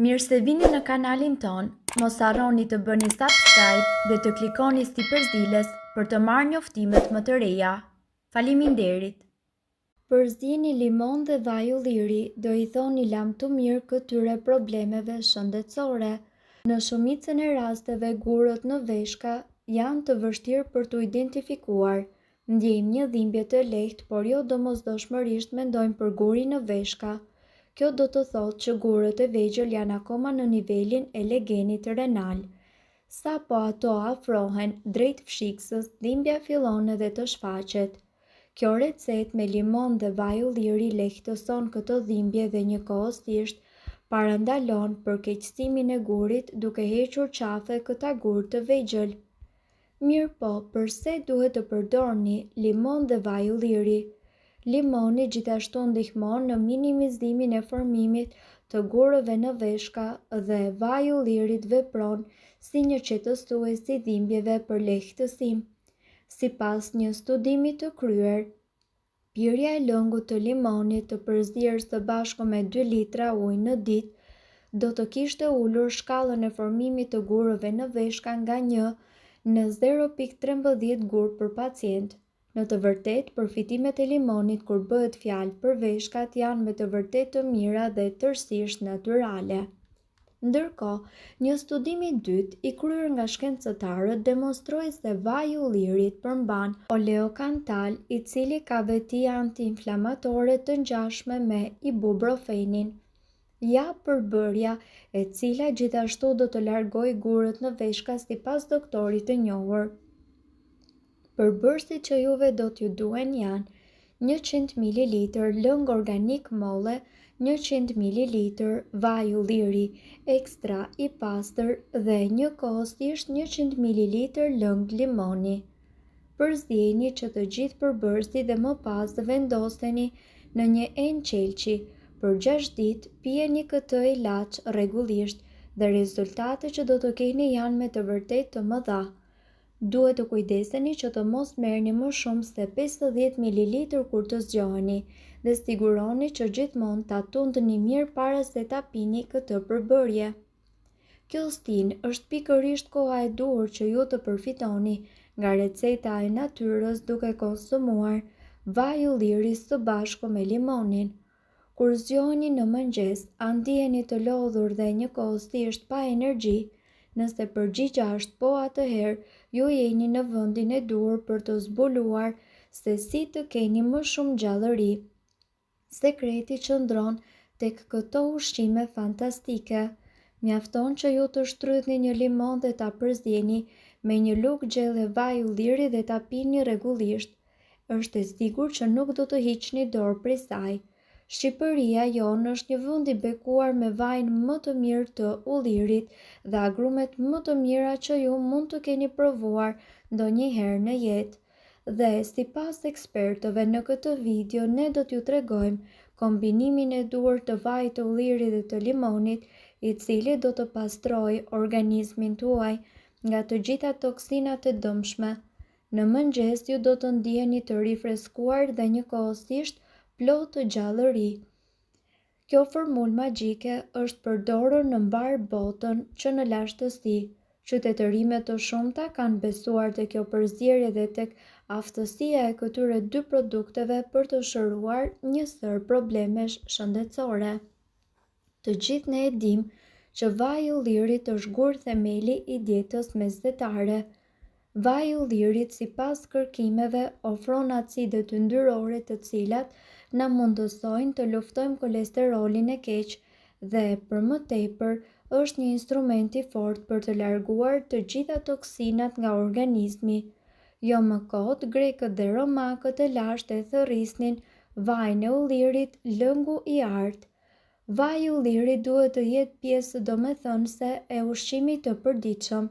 Mirë se vini në kanalin ton, mos harroni të bëni subscribe dhe të klikoni si përzdiles për të marrë njoftimet më të reja. Faleminderit! Përzieni limon dhe vaj ulliri do i thoni lam të mirë këtyre problemeve shëndetësore. Në shumicën e rasteve gurët në veshka janë të vështirë për të identifikuar. Ndjejmë një dhimbje të lehtë, por jo domosdoshmërisht mendojmë për gurin në veshka. Kjo do të thotë që gurët e vegjël janë akoma në nivelin e legenit renal. Sa po ato afrohen drejt fshiksës, dhimbja fillon edhe të shfaqet. Kjo recetë me limon dhe vaj ulliri lehtëson këtë dhimbje dhe njëkohësisht parandalon përkeqësimin e gurit duke hequr qafe këta gur të vegjël. Mirë po, përse duhet të përdorni limon dhe vaj ulliri? Limoni gjithashtu ndihmon në minimizimin e formimit të gurëve në veshka dhe vaj ullirit vepron si një qetësues i dhimbjeve për lehtësim. Sipas një studimi të kryer, pirja e lëngut të limonit të përzierë së bashku me 2 litra ujë në ditë do të kishte ulur shkallën e formimit të gurëve në veshka nga 1 në 0.13 gur për pacient. Në të vërtetë, përfitimet e limonit kur bëhet fjalë për veshkat janë me të vërtetë të mira dhe tërësisht natyrale. Ndërkohë, një studim i dytë i kryer nga shkencëtarët demonstroi se vaji i ullirit përmban oleokantal, i cili ka veti antiinflamatore të ngjashme me ibuprofenin. Ja përbërja e cila gjithashtu do të largojë gurët në veshka sipas doktorit të njohur. Përbërësit që juve do t'ju duen janë 100 ml lëng organik molle, 100 ml vaj ulliri ekstra i pastër dhe njëkohësisht 100 ml lëng limoni. Përzieni që të gjithë përbërësit dhe më pas vendoseni në një enë qelçi. Për 6 ditë pijeni këtë ilaç rregullisht dhe rezultatet që do të keni janë me të vërtetë të mëdha. Duhet të kujdeseni që të mos merrni më shumë se 50 ml kur të zgjoheni dhe siguroni që gjithmonë ta tundni mirë para se ta pini këtë përbërje. Kjo stinë është pikërisht koha e duhur që ju të përfitoni nga receta e natyrës duke konsumuar vaj ulliri së bashku me limonin. Kur zgjoheni në mëngjes, a ndiheni të lodhur dhe njëkohësisht pa energji? Nëse përgjigja është po, atëherë ju jeni në vendin e duhur për të zbuluar se si të keni më shumë gjallëri. Sekreti qëndron tek këto ushqime fantastike. Mjafton që ju të shtrydhni një limon dhe ta përzieni me një lugë gjelle vaj ulliri dhe ta pini rregullisht. Është e sigurt që nuk do të hiqni dorë prej saj. Shqipëria jonë është një vend i bekuar me vajin më të mirë të ullirit dhe agrumet më të mira që ju mund të keni provuar ndonjëherë në jetë. Dhe sipas ekspertëve në këtë video ne do t'ju tregojmë kombinimin e duhur të vajit të ullirit dhe të limonit, i cili do të pastrojë organizmin tuaj nga të gjitha toksinat e dëmshme. Në mëngjes ju do të ndiheni të rifreskuar dhe njëkohësisht plot të gjallëri. Kjo formulë magjike është përdorur në mbar botën që në lashtësi. Qytetërime të shumta kanë besuar te kjo përzierje dhe tek aftësia e këtyre 2 produkteve për të shëruar një sër problemesh shëndetësore. Të gjithë ne e dimë që vaji i ullirit është gur themeli i dietës mesjetare. Vaji i ullirit sipas kërkimeve ofron acidet yndyrore të cilat na mundësojnë të luftojmë kolesterolin e keq dhe për më tepër është një instrument i fortë për të larguar të gjitha toksinat nga organizmi. Jo më kot, grekët dhe romakët e lashtë e thërrisnin vajin e ullirit lëngu i artë. Vaji i ullirit duhet të jetë pjesë domethënëse e ushqimit të përditshëm.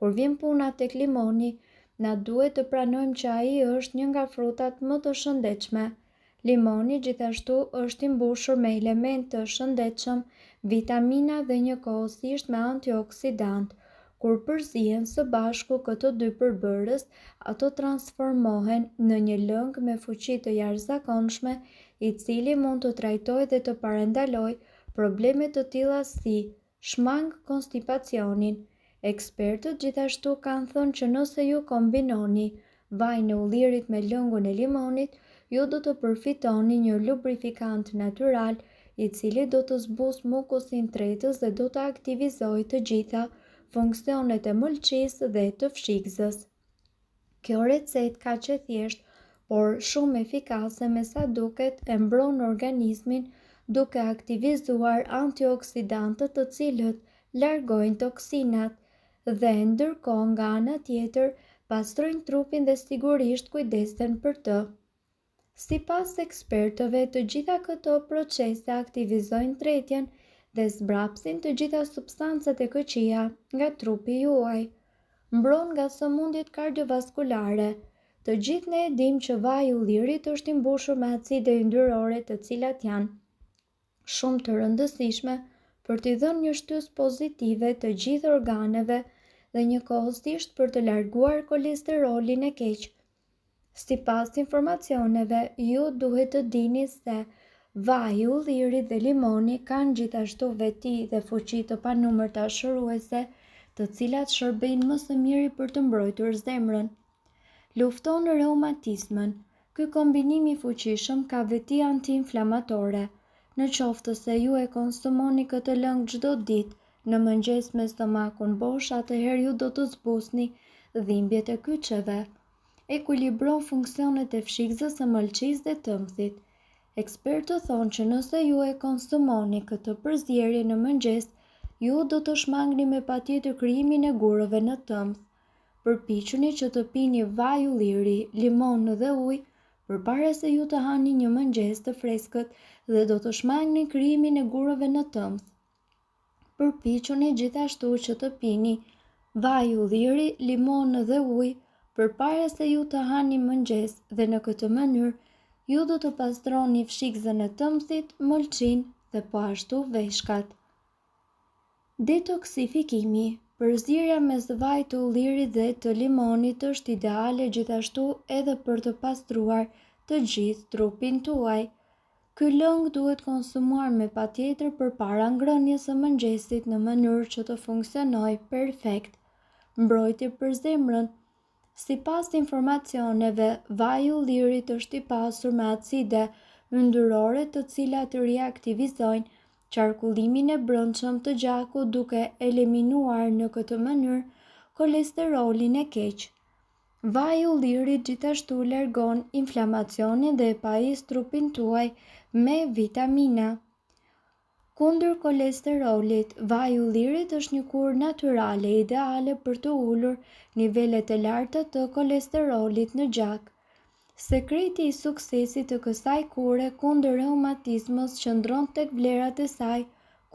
Kur vjen puna tek limoni, na duhet të pranojmë që ai është një nga frutat më të shëndetshme. Limoni gjithashtu është i mbushur me elementë të shëndetshëm, vitamina dhe njëkohësisht me antioksidant. Kur përzihen së bashku këto 2 përbërës, ato transformohen në një lëng me fuqi të jashtëzakonshme, i cili mund të trajtojë dhe të parandalojë probleme të tilla si shmang konstipacionin. Ekspertët gjithashtu kanë thënë që nëse ju kombinoni vajin e ullirit me lëngun e limonit, ju do të përfitoni një lubrifikant natyral i cili do të zbusë mukusin tretës dhe do të aktivizojë të gjitha funksionet e mëlçisë dhe të fshikëzës. Kjo recetë kaq e thjeshtë, por shumë efikase me sa duket e mbron organizmin duke aktivizuar antioksidantët të cilët largojnë toksinat dhe ndërkohë nga ana tjetër pastrojnë trupin dhe sigurisht kujdesen për të. Sipas ekspertëve, të gjitha këto procese aktivizojnë tretjen dhe zbrapsin të gjitha substancat e këqija nga trupi juaj. Mbron nga sëmundjet kardiovaskulare. Të gjithë ne e dimë që vaji i ullirit është i mbushur me acide yndyrore, të cilat janë shumë të rëndësishme për t'i dhënë një shtysë pozitive të gjithë organeve dhe njëkohësisht për të larguar kolesterolin e keq. Sipas informacioneve, ju duhet të dini se vaji i ullirit dhe limoni kanë gjithashtu veti dhe fuqi të panumërta shëruese, të cilat shërbejnë më së miri për të mbrojtur zemrën. Lufton reumatizmën. Ky kombinim i fuqishëm ka veti antiinflamatore. Në qoftë se ju e konsumoni këtë lëng çdo ditë në mëngjes me stomakun bosh, atëherë ju do të zbusni dhimbjet e kyçeve. Ekuilibron funksionet e fshikëzës së mëlçisë dhe tëmthit. Ekspertët thonë që nëse ju e konsumoni këtë përzierje në mëngjes, ju do të shmangni me patjetër krijimin e gurëve në tëmth. Përpiquni që të pini vaj ulliri, limon dhe ujë përpara se ju të hani një mëngjes të freskët dhe do të shmangni krijimin e gurëve në tëmth. Përpiquni gjithashtu që të pini vaj ulliri, limon dhe ujë përpara se ju të hani mëngjes dhe në këtë mënyrë ju do të pastroni fshikëzën e tëmthit, mëlçin dhe po ashtu veshkat. Detoksifikimi. Përzierja mes vajit të ullirit dhe të limonit është ideale gjithashtu edhe për të pastruar të gjithë trupin tuaj. Ky lëng duhet konsumuar me patjetër përpara ngrënies së mëngjesit në mënyrë që të funksionojë perfekt. Mbrojtje për zemrën. Sipas informacioneve, vaji i ullirit është i pasur me acide yndyrore të cilat riaktivizojnë qarkullimin e brendshëm të gjakut duke eliminuar në këtë mënyrë kolesterolin e keq. Vaji i ullirit gjithashtu largon inflamacionin dhe pajis trupin tuaj me vitamina. Kundër kolesterolit, vaji i ullirit është një kurë natyrale ideale për të ulur nivelet e larta të kolesterolit në gjak. Sekreti i suksesit të kësaj kure kundër reumatizmës qëndron tek vlerat e saj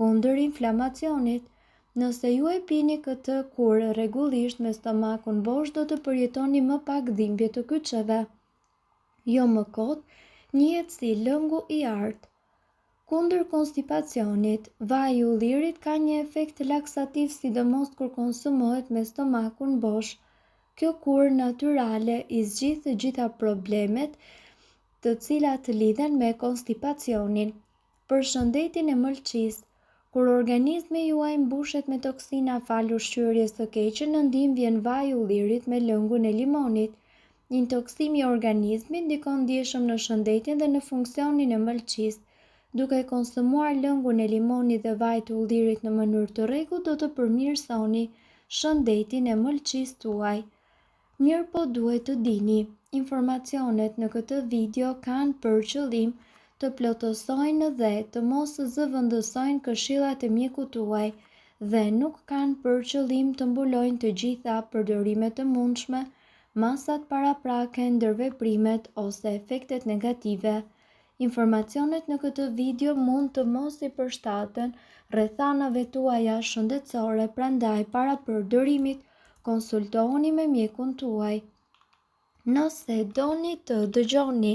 kundër inflamacionit. Nëse ju e pini këtë kurë rregullisht me stomakun bosh, do të përjetoni më pak dhimbje të kyçeve. Jo më kot, njihet si lëngu i artë. Kundër konstipacionit, vaji i ullirit ka një efekt laksativ sidomos kur konsumohet me stomakun bosh. Kjo kurë natyrale i zgjidh të gjitha problemet të cilat lidhen me konstipacionin. Për shëndetin e mëlçisë, kur organizmi juaj mbushet me toksina fal ushqyerjes së keqe, në ndihmë vjen vaji i ullirit me lëngun e limonit. Intoksimi i organizmit ndikon ndjeshëm në shëndetin dhe në funksionin e mëlçisë. Duke konsumuar lëngun e limonit dhe vajit të ullirit në mënyrë të rregullt, do të përmirësoni shëndetin e mëlçisë tuaj. Mirë po duhet të dini, informacionet në këtë video kanë për qëllim të plotësojnë dhe të mos zëvendësojnë këshillat e mjekut tuaj dhe nuk kanë për qëllim të mbulojnë të gjitha përdorimet e mundshme, masat paraprake, ndërveprimet ose efektet negative. Informacionet në këtë video mund të mos i përshtaten rrethanave tuaja shëndetësore, prandaj para përdorimit konsultohuni me mjekun tuaj. Nëse doni të dëgjoni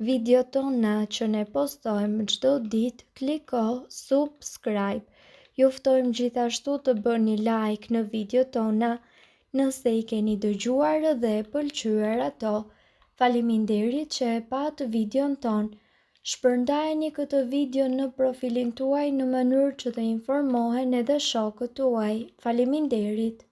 video tona që ne postojmë çdo ditë, kliko subscribe. Ju ftojmë gjithashtu të bëni like në video tona nëse i keni dëgjuar dhe pëlqyer ato. Faleminderit që e pat videon ton. Shpërndajeni këtë video në profilin tuaj në mënyrë që të informohen edhe shokët tuaj. Faleminderit!